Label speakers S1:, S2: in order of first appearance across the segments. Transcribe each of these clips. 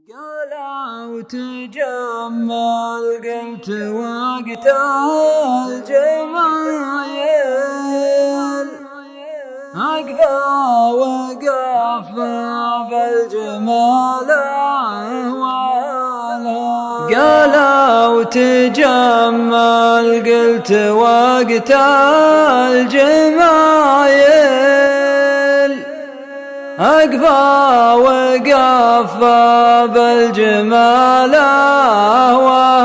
S1: قالوا تجمل قلت وقت الجمايل أقفى وقف بالجمال أهوالها. قالوا تجمل قلت وقت الجمايل أقفى وقف بالجمال أهوالها.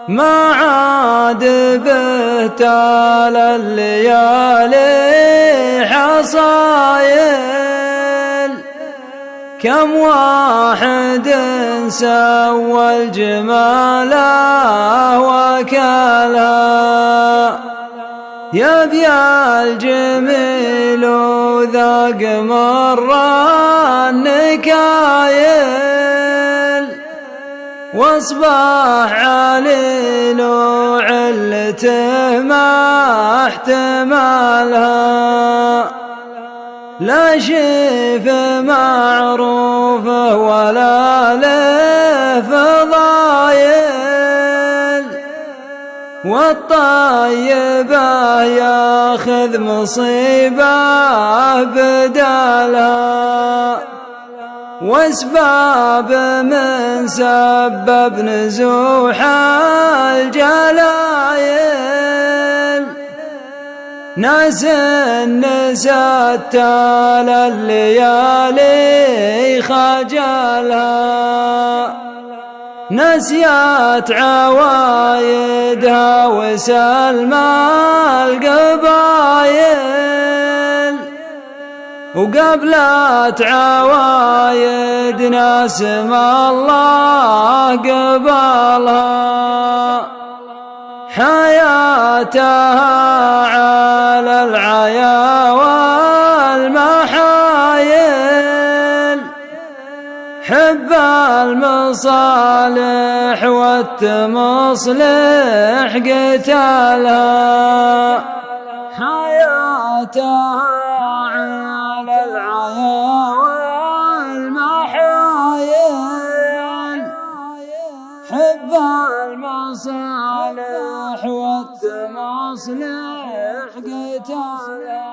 S1: ما عاد بهتال الليالي حصايل كم واحد سوى الجمال وكلها. يا بيا الجميل وذاق مر النكايل واصبح عليل وعلته ما احتملها. لا شيف معروفه ولا له فضايل والطيبة ياخذ مصيبة بدالها. واسباب من سبب نزوح الجلايل ناس نسات الليالي خجلها. نسيت عوايدها وسلمى القبايل وقبلت عوايد ناس ما الله قبلها. حياتها على العيا والمحايل حب المصالح والتمصلح قتالها. حياتها على العيا والمحايل حب المصالح والتمصلح قتالها.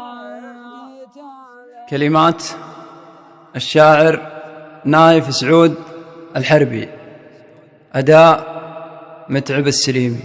S2: كلمات الشاعر نايف سعود الحربي، أداء متعب السليمي.